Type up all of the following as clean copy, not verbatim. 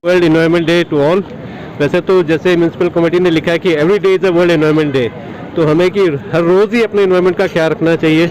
World environment day to all. वैसे तो जैसे म्यूनसिपल कमेटी ने लिखा है कि every day is a world environment day, तो हमें कि हर रोज़ ही अपने एनवायरनमेंट का ख्याल रखना चाहिए।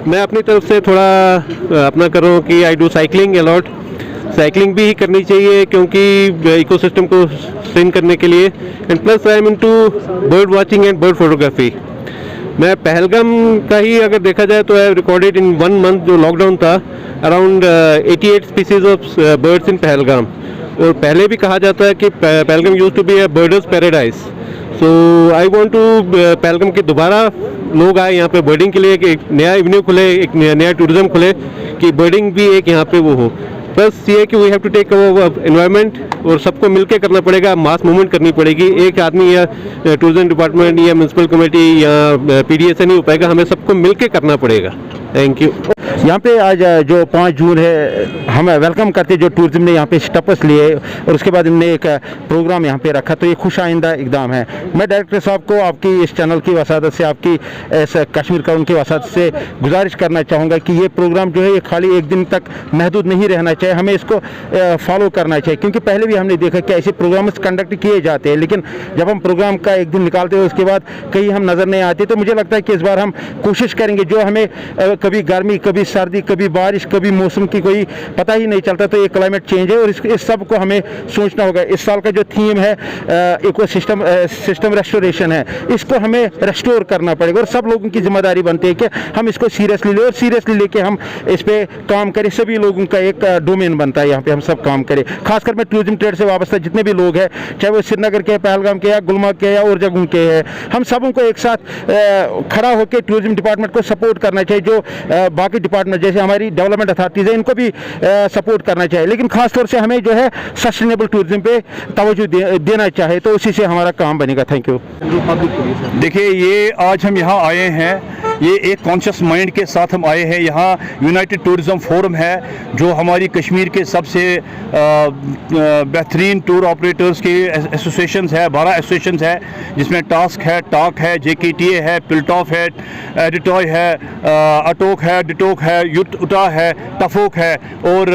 मैं अपनी तरफ से थोड़ा अपना करूँ कि I do cycling a lot. Cycling भी करनी चाहिए क्योंकि इकोसिस्टम को स्ट्रेन करने के लिए, and plus I am into bird watching and bird photography. मैं पहलगाम का ही अगर देखा जाए तो आई रिकॉर्डेड इन 1 मंथ जो लॉकडाउन था around 88 species of birds in Pahalgam. और पहले भी कहा जाता है कि Pahalgam used to be a birders paradise. So I want to Pahalgam के दोबारा लोग आए यहाँ पे बर्डिंग के लिए, एक नया एवेन्यू खुले, एक नया टूरिज्म खुले कि बर्डिंग भी एक यहाँ पे वो हो। बस ये कि we have to take our environment और सबको मिलकर करना पड़ेगा, मास मूवमेंट करनी पड़ेगी। एक आदमी या टूरिज्म डिपार्टमेंट या म्यूनसिपल कमेटी या पीडीए से नहीं हो पाएगा, हमें सबको मिलकर करना पड़ेगा। Thank you. यहाँ पे आज जो 5 जून है, हम वेलकम करते जो टूरिज्म ने यहाँ पे स्टेप्स लिए और उसके बाद इनने एक प्रोग्राम यहाँ पे रखा, तो ये खुश आइंदा इकदाम है। मैं डायरेक्टर साहब को आपकी इस चैनल की वसादत से, आपकी इस कश्मीर का उनकी वसादत से गुजारिश करना चाहूँगा कि ये प्रोग्राम जो है ये खाली एक दिन तक महदूद नहीं रहना चाहिए, हमें इसको फॉलो करना चाहिए। क्योंकि पहले भी हमने देखा कि ऐसे प्रोग्राम्स कंडक्ट किए जाते हैं, लेकिन जब हम प्रोग्राम का एक दिन निकालते हैं उसके बाद कहीं हम नज़र नहीं आते। तो मुझे लगता है कि इस बार हम कोशिश करेंगे, जो हमें कभी गर्मी, कभी सर्दी, कभी बारिश, कभी मौसम की कोई पता ही नहीं चलता, तो ये क्लाइमेट चेंज है और इस सब को हमें सोचना होगा। इस साल का जो थीम है इकोसिस्टम सिस्टम रेस्टोरेशन है, इसको हमें रेस्टोर करना पड़ेगा और सब लोगों की जिम्मेदारी बनती है कि हम इसको सीरियसली ले और सीरियसली लेके हम इस पे काम करें। सभी लोगों का एक डोमेन बनता है, यहाँ पे हम सब काम करें। खासकर मैं टूरिज्म ट्रेड से वाबस्ता जितने भी लोग हैं, चाहे वो श्रीनगर के, पहलगाम के या गुलमर्ग के या और जगहों के हैं, हम सबों को एक साथ खड़ा होकर टूरिज्म डिपार्टमेंट को सपोर्ट करना चाहिए। जो बाकी डिपार्टमेंट जैसे हमारी डेवलपमेंट अथॉरिटीज़ है, इनको भी सपोर्ट करना चाहिए, लेकिन खासतौर से हमें जो है सस्टेनेबल टूरिज्म पे तवज्जो देना चाहिए, तो उसी से हमारा काम बनेगा। Thank you. देखिए, ये आज हम यहाँ आए हैं, ये एक कॉन्शियस माइंड के साथ हम आए हैं। यहाँ यूनाइटेड टूरिज्म फोरम है जो हमारी कश्मीर के सबसे बेहतरीन टूर ऑपरेटर्स के एसोसिएशंस है, 12 एसोसिएशंस है, जिसमें टास्क है, टाक है, जेकेटीए है, पिल्टॉफ है, एडिटॉय है, अटोक है, डिटोक है, उटा है, टफोक है और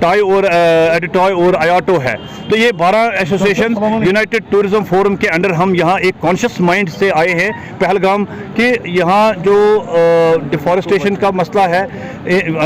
टाई और एडिटॉय और आयाटो है। तो ये 12 एसोसिएशन यूनाइटेड टूरिज्म फोरम के अंडर हम यहाँ एक कॉन्शियस माइंड से आए हैं पहलगाम के। यहाँ जो डिफॉरेस्टेशन का मसला है,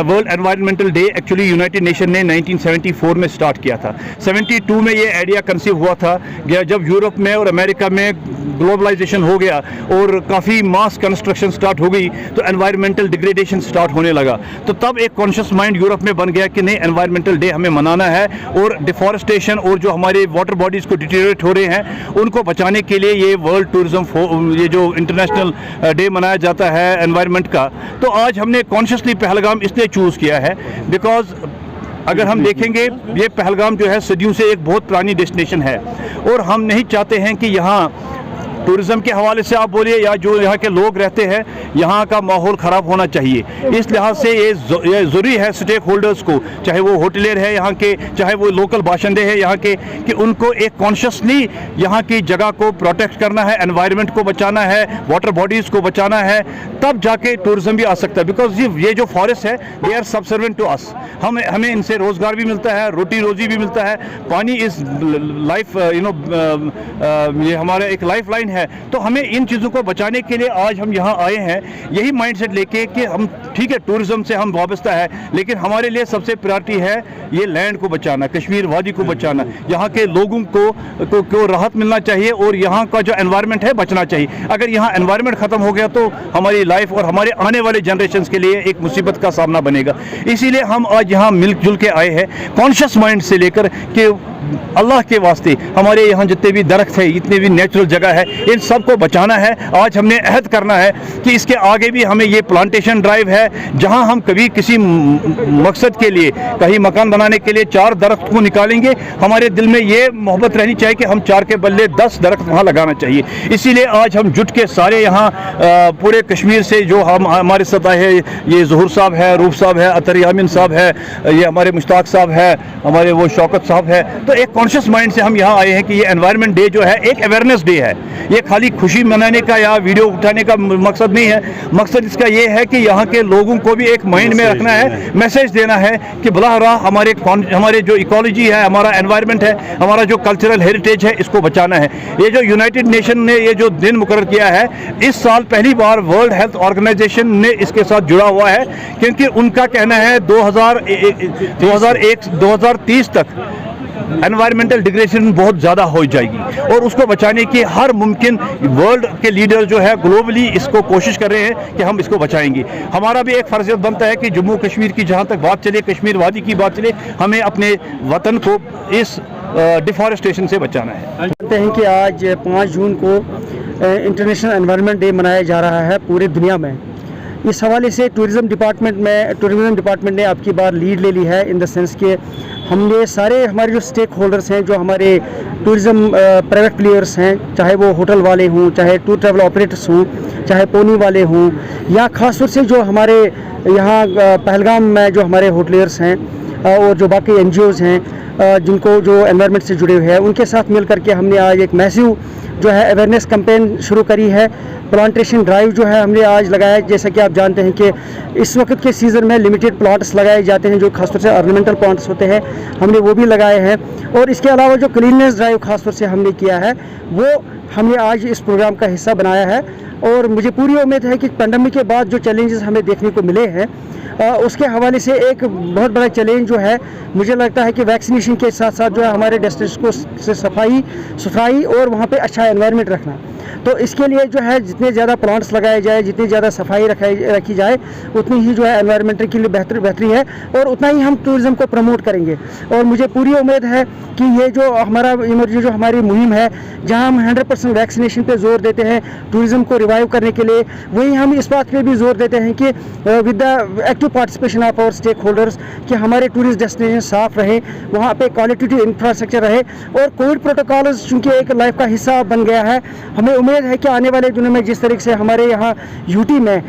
world environmental day actually United nation ने 1974 में स्टार्ट किया था। 72 में ये आइडिया कंसीव हुआ था, जब यूरोप में और अमेरिका में ग्लोबलाइजेशन हो गया और काफ़ी मास कंस्ट्रक्शन स्टार्ट हो गई, तो एनवायरमेंटल डिग्रेडेशन स्टार्ट होने लगा। तो तब एक कॉन्शियस माइंड यूरोप में बन गया कि नहीं, एनवायरमेंटल डे हमें मनाना है और डिफॉरेस्टेशन और जो हमारे वाटर बॉडीज़ को डिटेरियोरेट हो रहे हैं उनको बचाने के लिए ये वर्ल्ड टूरिज्म, ये जो इंटरनेशनल डे मनाया जाता है एनवायरनमेंट का। तो आज हमने कॉन्शियसली पहलगाम इसलिए चूज़ किया है बिकॉज अगर हम देखेंगे, ये पहलगाम जो है सदियों से एक बहुत पुरानी डेस्टिनेशन है और हम नहीं चाहते हैं कि यहाँ टूरिज़्म के हवाले से आप बोलिए या जो यहाँ के लोग रहते हैं, यहाँ का माहौल ख़राब होना चाहिए। इस लिहाज से ये ज़रूरी है स्टेक होल्डर्स को, चाहे वो होटलियर है यहाँ के, चाहे वो लोकल बाशिंदे हैं यहाँ के, कि उनको एक कॉन्शियसली यहाँ की जगह को प्रोटेक्ट करना है, एनवायरनमेंट को बचाना है, वाटर बॉडीज़ को बचाना है, तब जाके टूरिज़्म भी आ सकता है। बिकॉज ये जो फॉरेस्ट है, दे आर सबसर्वेंट टू अस। हमें इनसे रोज़गार भी मिलता है, रोटी रोज़ी भी मिलता है, पानी इज़ लाइफ, ये हमारा एक लाइफ लाइन है। तो हमें इन चीज़ों को बचाने के लिए आज हम यहाँ आए हैं, यही माइंडसेट लेके कि हम ठीक है टूरिज्म से हम वाबस्ता है, लेकिन हमारे लिए सबसे प्रायोरिटी है ये लैंड को बचाना, कश्मीर वादी को बचाना, यहाँ के लोगों को राहत मिलना चाहिए और यहाँ का जो एनवायरनमेंट है बचना चाहिए। अगर यहाँ एनवायरनमेंट ख़त्म हो गया तो हमारी लाइफ और हमारे आने वाले जनरेशन के लिए एक मुसीबत का सामना बनेगा। इसीलिए हम आज यहाँ मिलजुल के आए हैं कॉन्शियस माइंड से लेकर कि अल्लाह के वास्ते हमारे यहाँ जितने भी दरख्त है, जितने भी नेचुरल जगह है, इन सब को बचाना है। आज हमने अहद करना है कि इसके आगे भी हमें ये प्लांटेशन ड्राइव है, जहाँ हम कभी किसी मकसद के लिए, कहीं मकान बनाने के लिए 4 दरख्त को निकालेंगे, हमारे दिल में ये मोहब्बत रहनी चाहिए कि हम 4 के बदले 10 दरख्त वहाँ लगाना चाहिए। इसीलिए आज हम जुट के सारे यहाँ पूरे कश्मीर से जो हमारे साथ आए हैं, ये ज़हूर साहब है, रूफ साहब है, अतर यामिन साहब है, ये हमारे मुश्ताक साहब है, हमारे वो शौकत साहब है, तो एक कॉन्शियस माइंड से हम यहाँ आए हैं कि ये एनवायरनमेंट डे जो है एक अवेयरनेस डे है। ये खाली खुशी मनाने का या वीडियो उठाने का मकसद नहीं है। मकसद इसका ये है कि यहाँ के लोगों को भी एक माइंड में रखना है, मैसेज देना है कि बला रहा हमारे जो इकोलॉजी है, हमारा एनवायरनमेंट है, हमारा जो कल्चरल हेरिटेज है, इसको बचाना है। ये जो यूनाइटेड नेशन ने ये जो दिन मुकर्रर किया है, इस साल पहली बार वर्ल्ड हेल्थ ऑर्गेनाइजेशन ने इसके साथ जुड़ा हुआ है, क्योंकि उनका कहना है 2030 तक एनवायरमेंटल डिग्रेडेशन बहुत ज़्यादा हो जाएगी और उसको बचाने की हर मुमकिन वर्ल्ड के लीडर जो है ग्लोबली इसको कोशिश कर रहे हैं कि हम इसको बचाएंगे। हमारा भी एक फर्ज बनता है कि जम्मू कश्मीर की जहाँ तक बात चले, कश्मीर वादी की बात चले, हमें अपने वतन को इस डिफॉरेस्टेशन से बचाना है। जानते हैं कि आज 5 जून को इंटरनेशनल एनवायरनमेंट डे मनाया जा रहा है पूरी दुनिया में। इस हवाले से टूरिज़्म डिपार्टमेंट ने आपकी बार लीड ले ली है, इन द सेंस कि हमने सारे हमारे जो स्टेक होल्डर्स हैं, जो हमारे टूरिज़्म प्राइवेट प्लेयर्स हैं, चाहे वो होटल वाले हों, चाहे टूर ट्रैवल ऑपरेटर्स हों, चाहे पोनी वाले हों, या ख़ास तौर से जो हमारे यहाँ पहलगाम में जो हमारे होटलियर्स हैं और जो बाकी NGOs हैं जिनको जो एनवायरनमेंट से जुड़े हुए हैं, उनके साथ मिल करके हमने आज एक मैसिव जो है अवेयरनेस कैंपेन शुरू करी है। प्लांटेशन ड्राइव जो है हमने आज लगाया। जैसा कि आप जानते हैं कि इस वक्त के सीज़न में लिमिटेड प्लांट्स लगाए जाते हैं, जो खासतौर से ऑर्नामेंटल प्लांट्स होते हैं, हमने वो भी लगाए हैं। और इसके अलावा जो क्लीननेस ड्राइव खासतौर से हमने किया है, वो हमने आज इस प्रोग्राम का हिस्सा बनाया है। और मुझे पूरी उम्मीद है कि पेंडेमिक के बाद जो चैलेंजेस हमें देखने को मिले हैं, उसके हवाले से एक बहुत बड़ा चैलेंज जो है, मुझे लगता है कि वैक्सीनेशन के साथ साथ जो है हमारे डेस्टिनेशन को से सफाई सुथराई और वहाँ पे अच्छा एनवायरनमेंट रखना। तो इसके लिए जो है जितने ज़्यादा प्लांट्स लगाए जाए, जितनी ज़्यादा सफाई रखी जाए, उतनी ही जो है एनवायरनमेंट के लिए बेहतरी है और उतना ही हम टूरिज़्म को प्रमोट करेंगे। और मुझे पूरी उम्मीद है कि ये जो हमारी मुहिम है, जहाँ हम 100% वैक्सीनेशन पे जोर देते हैं टूरिज़्म को रिवाइव करने के लिए, वहीं हम इस बात पे भी जोर देते हैं कि with the active participation of our stakeholders, कि हमारे टूरिस्ट डेस्टिनेशन साफ रहे, वहाँ पे क्वालिटेटिव इंफ्रास्ट्रक्चर रहे। और कोविड प्रोटोकॉल्स चूँकि एक लाइफ का हिस्सा बन गया है, हमें उम्मीद है कि आने वाले दिनों में जिस तरीके से हमारे यहाँ यूटी में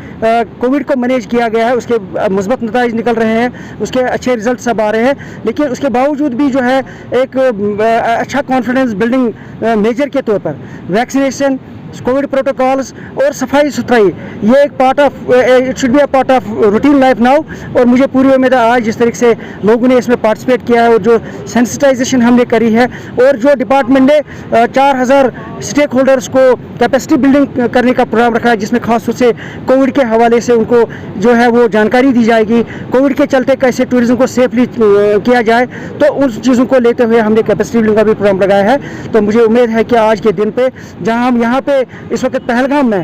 कोविड को मैनेज किया गया है, उसके मुस्बत नतीजे निकल रहे हैं, उसके अच्छे रिजल्ट सब आ रहे हैं, लेकिन उसके बावजूद भी जो है एक अच्छा कॉन्फिडेंस बिल्डिंग मेजर के तौर पर वैक्सीनेशन, कोविड प्रोटोकॉल्स और सफाई सुथराई, ये एक part of it should be a part of routine life now. और मुझे पूरी उम्मीद है आज जिस तरीके से लोगों ने इसमें पार्टिसिपेट किया है और जो सेंसिटाइजेशन हमने करी है, और जो डिपार्टमेंट ने 4000 स्टेक होल्डर्स को कैपेसिटी बिल्डिंग करने का प्रोग्राम रखा है, जिसमें खास तौर से कोविड के हवाले से उनको जो है वो जानकारी दी जाएगी, कोविड के चलते कैसे टूरिज्म को सेफली किया जाए, तो उन चीज़ों को लेते हुए हमने कैपेसिटी बिल्डिंग का भी प्रोग्राम लगाया है। तो मुझे उम्मीद है कि आज के दिन पे, जहां हम यहाँ पे इस वक्त पहलगाम में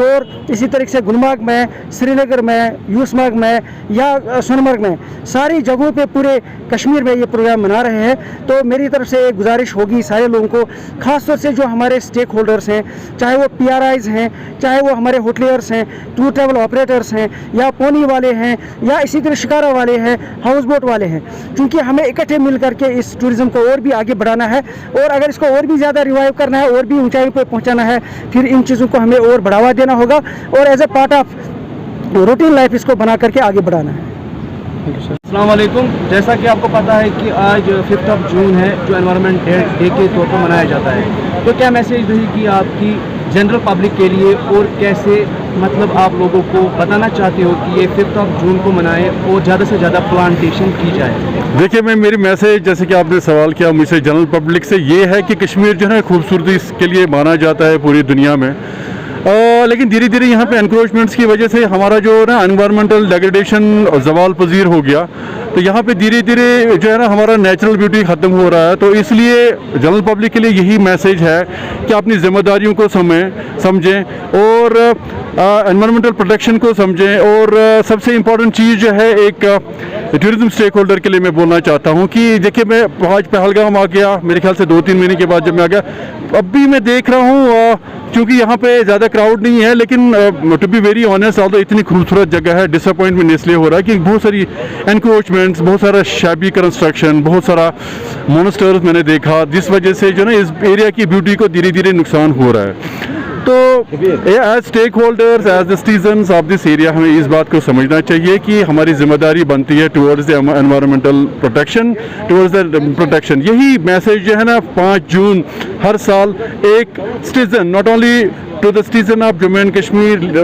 और इसी तरीके से गुलमर्ग में, श्रीनगर में, यूसमर्ग में या सोनमर्ग में, सारी जगहों पे पूरे कश्मीर में ये प्रोग्राम मना रहे हैं। तो मेरी तरफ से एक गुजारिश होगी सारे लोगों को, खास तौर से जो हमारे स्टेक होल्डर्स हैं, चाहे वो PRIs हैं, चाहे वो हमारे होटलियर्स हैं, टूर ट्रैवल ऑपरेटर्स हैं, या पोनी वाले हैं, या इसी तरह शिकारा वाले हैं, हाउस बोट वाले हैं, क्योंकि हमें इकट्ठे मिल करके इस टूरिज्म को और भी आगे बढ़ाना है। और अगर इसको और भी ज़्यादा रिवाइव करना है, और भी ऊंचाई पर पहुंचाना है, फिर इन चीज़ों को हमें और बढ़ावा देना होगा और as a part of routine life इसको बना करके आगे बढ़ाना है। अस्सलाम वालेकुम। जैसा कि आपको पता है कि आज 5 जून है, जो एनवायरनमेंट डे के तौर पर मनाया जाता है, तो क्या मैसेज रहेगी आपकी जनरल पब्लिक के लिए, और कैसे मतलब आप लोगों को बताना चाहते हो कि ये 5 जून को मनाएं और ज़्यादा से ज़्यादा प्लांटेशन की जाए? देखिए, मेरी मैसेज, जैसे कि आपने सवाल किया मुझसे जनरल पब्लिक से, ये है कि कश्मीर जो है खूबसूरती के लिए माना जाता है पूरी दुनिया में, लेकिन धीरे धीरे यहाँ पे एनक्रोचमेंट्स की वजह से हमारा जो ना एनवायरमेंटल डिग्रेडेशन जवाल पजीर हो गया। तो यहाँ पे धीरे धीरे जो है ना हमारा नेचुरल ब्यूटी ख़त्म हो रहा है। तो इसलिए जनरल पब्लिक के लिए यही मैसेज है कि अपनी जिम्मेदारियों को समझें और एनवायरमेंटल प्रोटेक्शन को समझें। और सबसे इम्पॉर्टेंट चीज़ जो है, एक टूरिज्म स्टेक होल्डर के लिए मैं बोलना चाहता हूँ कि देखिए, मैं आज पहलगाम आ गया, मेरे ख्याल से 2-3 महीने के बाद जब मैं आ गया, अब भी मैं देख रहा हूँ क्योंकि यहाँ पे ज़्यादा क्राउड नहीं है, लेकिन to be very honest, although इतनी खूबसूरत जगह है, डिसअपॉइंटमेंट इसलिए हो रहा है कि बहुत सारी एनक्रोचमेंट्स, बहुत सारा शैबी कंस्ट्रक्शन, बहुत सारा मोनेस्टर्स मैंने देखा, जिस वजह से जो ना इस एरिया की ब्यूटी को धीरे धीरे नुकसान हो रहा है। तो as stakeholders, as the citizens of this area, हमें इस बात को समझना चाहिए कि हमारी जिम्मेदारी बनती है towards the environmental protection, towards the protection. यही मैसेज जो है ना 5 जून हर साल एक citizen, not only to the citizen of Jammu and Kashmir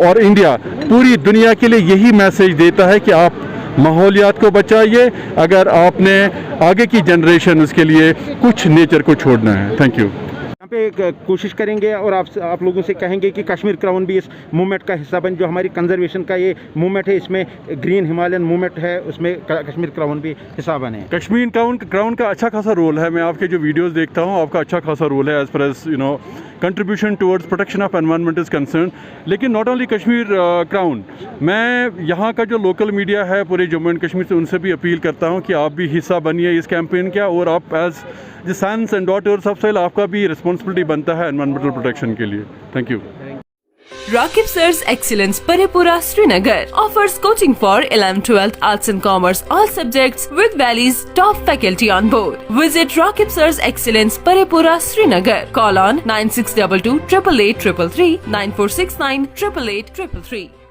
और इंडिया, पूरी दुनिया के लिए यही मैसेज देता है कि आप माहौलियात को बचाइए अगर आपने आगे की जनरेशन उसके लिए कुछ नेचर को छोड़ना है। Thank you. यहाँ पे एक कोशिश करेंगे और आप लोगों से कहेंगे कि कश्मीर क्राउन भी इस मूवमेंट का हिस्सा बन, जो हमारी कंजर्वेशन का ये मूवमेंट है, इसमें ग्रीन हिमालयन मूवमेंट है, उसमें कश्मीर क्राउन भी हिस्सा बने। कश्मीर क्राउन का अच्छा खासा रोल है। मैं आपके जो वीडियोस देखता हूँ, आपका अच्छा खासा रोल है as far as you know contribution towards protection of environment is concern. लेकिन नॉट ओनली कश्मीर क्राउन, मैं यहाँ का जो लोकल मीडिया है पूरे जम्मू एंड कश्मीर से, उनसे भी अपील करता हूँ कि आप भी हिस्सा बनिए इस कैंपेन का, और आप as the sons and daughters of soil, आपका भी रिस्पॉन्सिबिलिटी बनता है एनवायरमेंटल प्रोटेक्शन के लिए। Thank you. Rakib Sir's Excellence Paripura Srinagar offers coaching for 11th, 12th, Arts and Commerce, all subjects with Valley's top faculty on board. Visit Rakib Sir's Excellence Paripura Srinagar. Call on 9622 888 333 9469 888 333.